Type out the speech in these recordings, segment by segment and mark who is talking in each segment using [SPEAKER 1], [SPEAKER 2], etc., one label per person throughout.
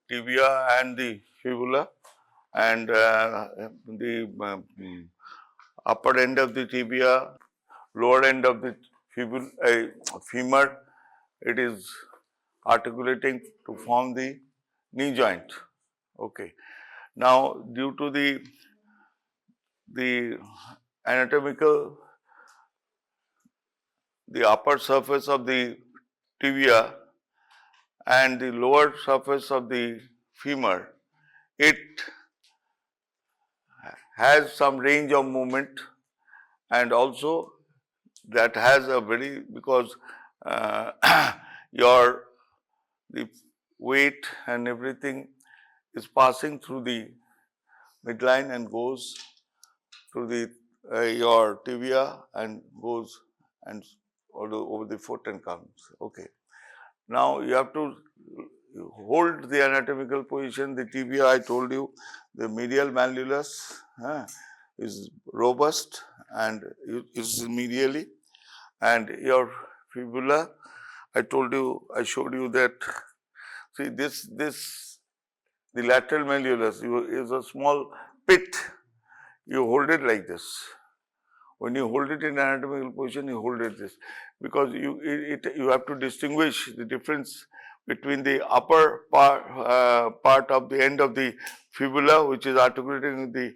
[SPEAKER 1] tibia and the fibula, and the upper end of the tibia, lower end of the femur, it is articulating to form the knee joint. Okay. Now, due to the anatomical, the upper surface of the tibia and the lower surface of the femur, it has some range of movement, and also that has a very, because your the weight and everything is passing through the midline and goes through the your tibia and goes and over the foot and comes. Okay. Now you have to hold the anatomical position. The tibia, I told you, the medial malleolus is robust and is medially, and your fibula, I told you, I showed you that. See this the lateral malleolus is a small pit. You hold it like this. When you hold it in anatomical position, you hold it this, because you have to distinguish the difference between the upper part of the end of the fibula, which is articulating the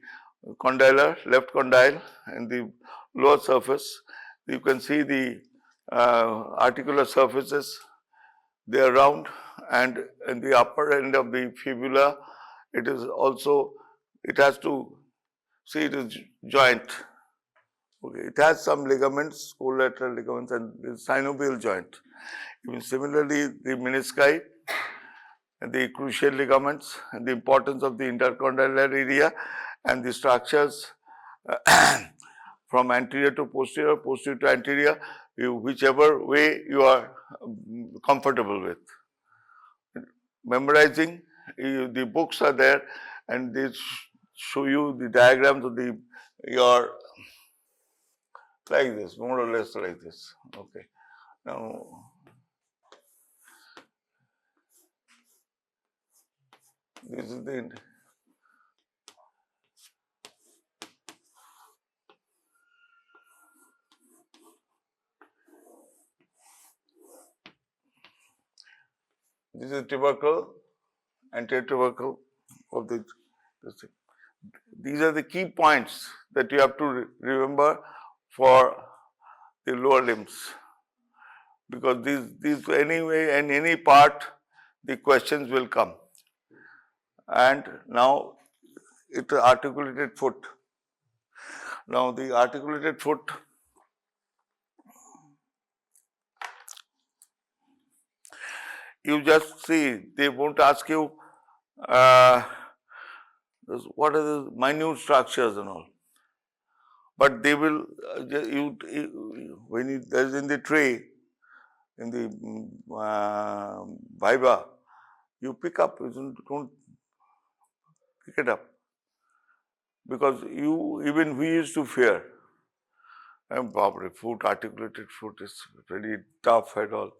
[SPEAKER 1] condylar, left condyle, and the lower surface. You can see the articular surfaces, they are round, and in the upper end of the fibula, it is also, it has to see, it is joint. Okay, it has some ligaments, collateral ligaments, and the synovial joint. Even similarly, the menisci and the cruciate ligaments, and the importance of the intercondylar area, and the structures from anterior to posterior, posterior to anterior, whichever way you are comfortable with. Memorizing, the books are there, and they show you the diagrams of your like this, more or less like this. Okay. Now, this is tubercle, anterior tubercle of this thing. These are the key points that you have to remember for the lower limbs, because these anyway, in any part the questions will come. And now it's articulated foot. Now the articulated foot, you just see, they won't ask you what are the minute structures and all, but they will, when there is in the tray, in the viva, you pick up, you don't pick it up, because even we used to fear, and foot, articulated foot is pretty tough and all,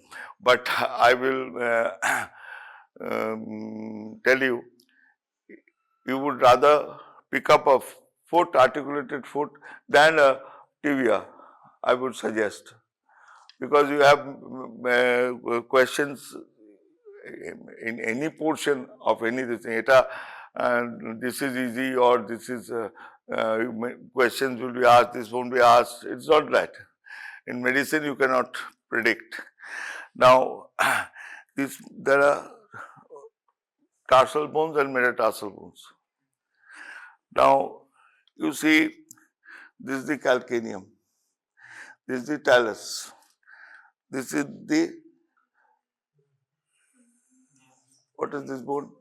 [SPEAKER 1] but I will tell you, you would rather pick up a foot, articulated foot, than a tibia, I would suggest, because you have questions in any portion of anything. This is easy, or this is questions will be asked, this won't be asked. It's not that. In medicine, you cannot predict. Now, there are tarsal bones and metatarsal bones. Now, you see, this is the calcaneum, this is the talus, this is the, what is this bone?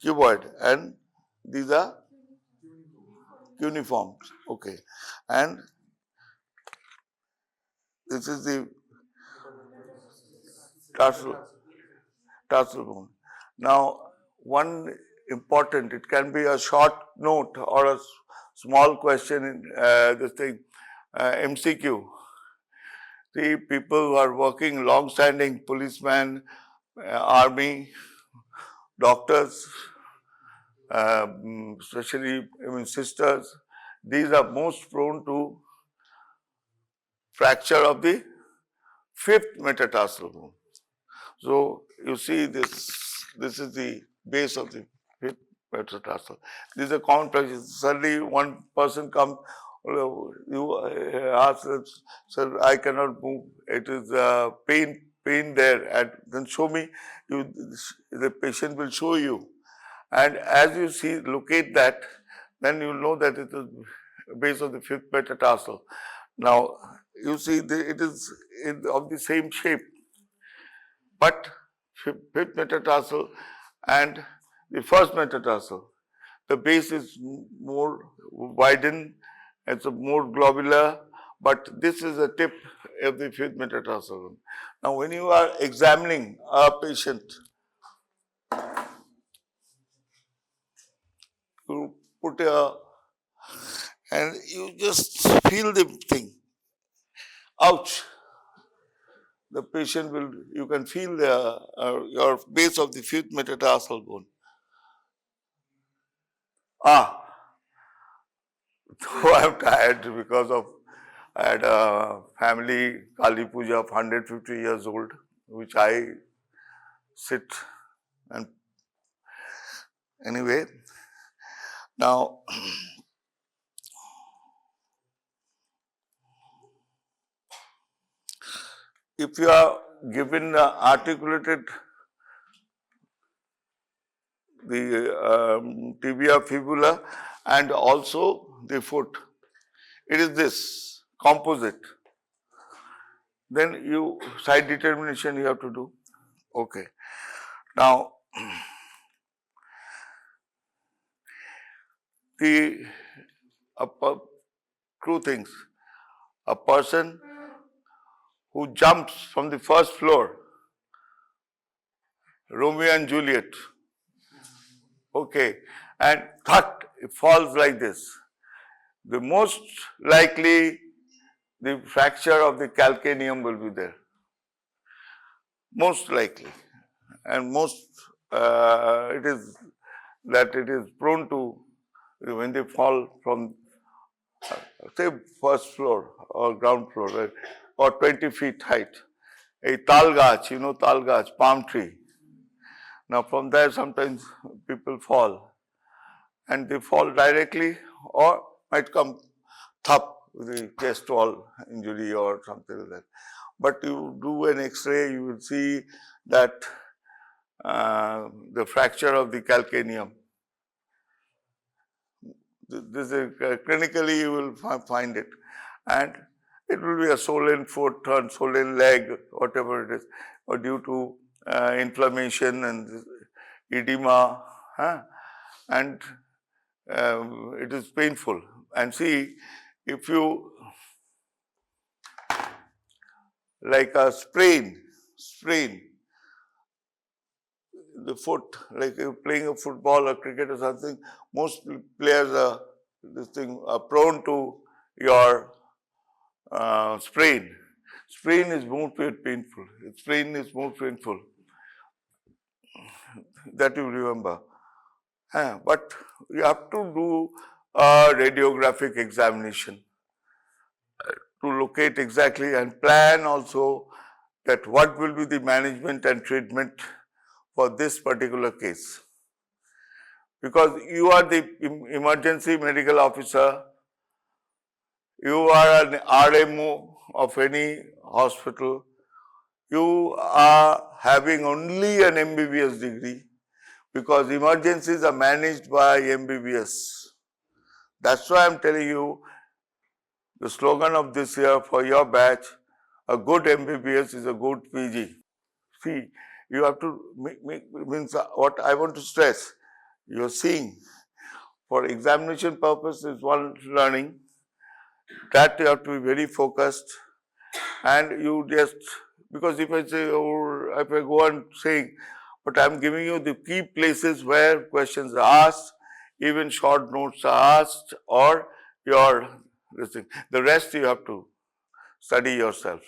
[SPEAKER 1] Cuboid, and these are cuneiforms. Okay, and this is the tarsal bone. Now, one important, it can be a short note or a small question in this thing, MCQ. See, people who are working long-standing, policemen, army, doctors, especially sisters, these are most prone to fracture of the fifth metatarsal bone. So you see this is the base of the fifth metatarsal. This is a common practice. Suddenly one person comes, you ask, sir, I cannot move. It is pain there, and then show me. The patient will show you, and as you see, locate that, then you know that it is base of the fifth metatarsal. Now you see it is of the same shape, but fifth metatarsal and the first metatarsal, the base is more widened, it's a more globular, but this is the tip of the fifth metatarsal. Now when you are examining a patient, you put a, and you just feel the thing. Ouch! The patient will, you can feel your base of the fifth metatarsal bone. Though I'm tired because of, I had a family Kali Puja of 150 years old, which I sit and anyway. Now, if you are given articulated the tibia, fibula, and also the foot, it is this composite. Then you side determination you have to do. Okay. Now, the two things. A person who jumps from the first floor, Romeo and Juliet, okay, and thud, it falls like this. The most likely the fracture of the calcaneum will be there. Most likely. And most, it is prone to, when they fall from, say, first floor or ground floor, right, or 20 feet height. A tal gach, tal gach, palm tree. Now from there sometimes people fall, and they fall directly or might come thump with the chest wall injury or something like that. But you do an X-ray, you will see that the fracture of the calcaneum. This is clinically you will find it, and it will be a swollen foot or swollen leg, whatever it is, or due to inflammation and edema, and it is painful. And see, if you like a sprain the foot, like you're playing a football or cricket or something, most players are prone to your sprain. Sprain is more painful. Sprain is more painful. That you remember. But you have to do a radiographic examination to locate exactly and plan also that what will be the management and treatment for this particular case. Because you are the emergency medical officer, you are an RMO of any hospital, you are having only an MBBS degree, because emergencies are managed by MBBS. That's why I am telling you the slogan of this year for your batch, a good MBBS is a good PG. See, you have to means what I want to stress, you are seeing for examination purpose is one learning, that you have to be very focused, and you just, because if I say, or if I go on saying, but I am giving you the key places where questions are asked, even short notes are asked, or your this thing. The rest you have to study yourself.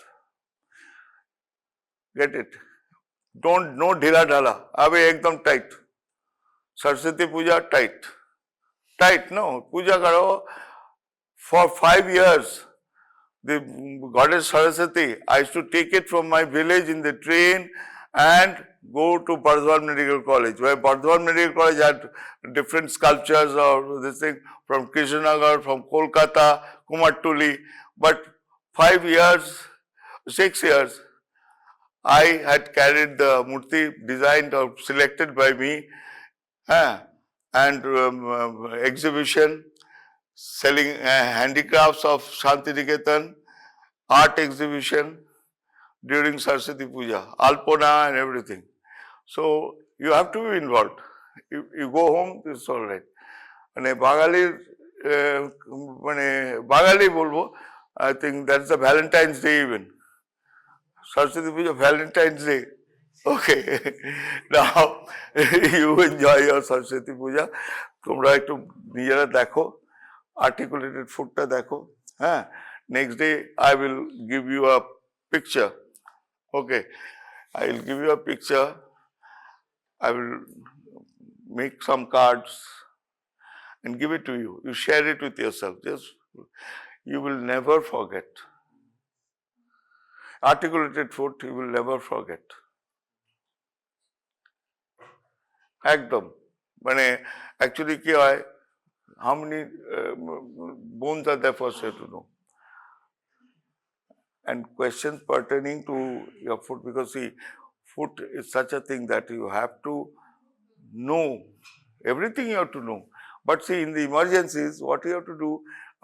[SPEAKER 1] Get it? Don't, no dhila dhala. Abe ekdam tight. Saraswati Puja, tight, no, Puja karo. For 5 years, the goddess Saraswati, I used to take it from my village in the train and go to Bardhaman Medical College, where Bardhaman Medical College had different sculptures or this thing from Krishnanagar, from Kolkata, Kumartuli. But 5 years, 6 years, I had carried the murti designed or selected by me and exhibition, selling handicrafts of Santiniketan, art exhibition during Saraswati Puja, Alpona and everything. So you have to be involved. You go home, it's all right. মানে বাঙালি বলবো, I think that's the Valentine's Day even. Saraswati Puja, Valentine's Day. Okay. Now you enjoy your Saraswati Puja. তোমরা একটু নিজেরা দেখো, articulated footটা দেখো, হ্যাঁ. Next day I will give you a picture. Okay, I will give you a picture. I will make some cards and give it to you. You share it with yourself. Just you will never forget. Articulated foot, you will never forget. একদম মানে actually কি হয়, how many bones are there first you have to know. And questions pertaining to your foot, because see, foot is such a thing that you have to know everything. You have to know. But see, in the emergencies, what you have to do,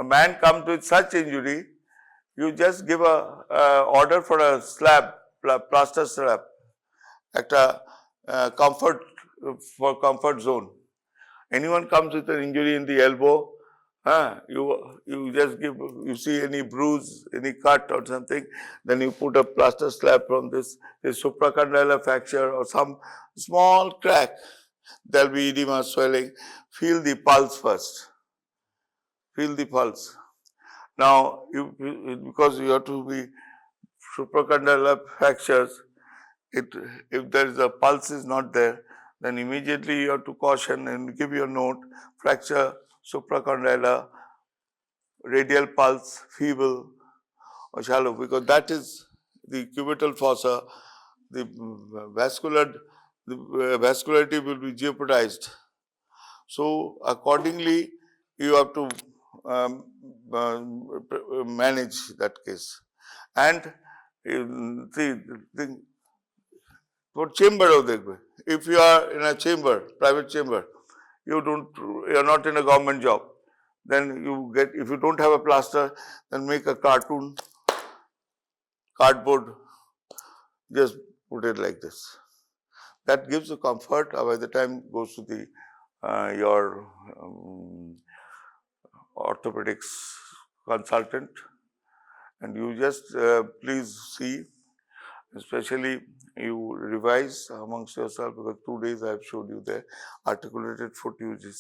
[SPEAKER 1] a man comes with such injury, you just give a order for a slab, plaster slab, একটা comfort zone. Anyone comes with an injury in the elbow, you just give, you see any bruise, any cut or something, then you put a plaster slab from this supracondylar fracture or some small crack. There'll be edema, swelling. Feel the pulse first. Feel the pulse. Now, because you have to be supracondylar fractures, if there is a pulse is not there, then immediately you have to caution and give your note, fracture, supracondylar, radial pulse, feeble or shallow, because that is the cubital fossa, the vascularity will be jeopardized. So accordingly, you have to manage that case. And for chamber, if you are in a chamber, private chamber, you are not in a government job, then you get, if you don't have a plaster, then make a cardboard, just put it like this. That gives you comfort by the time it goes to the your orthopedics consultant, and you just please see, especially you revise amongst yourself, because 2 days I have showed you there, articulated foot uses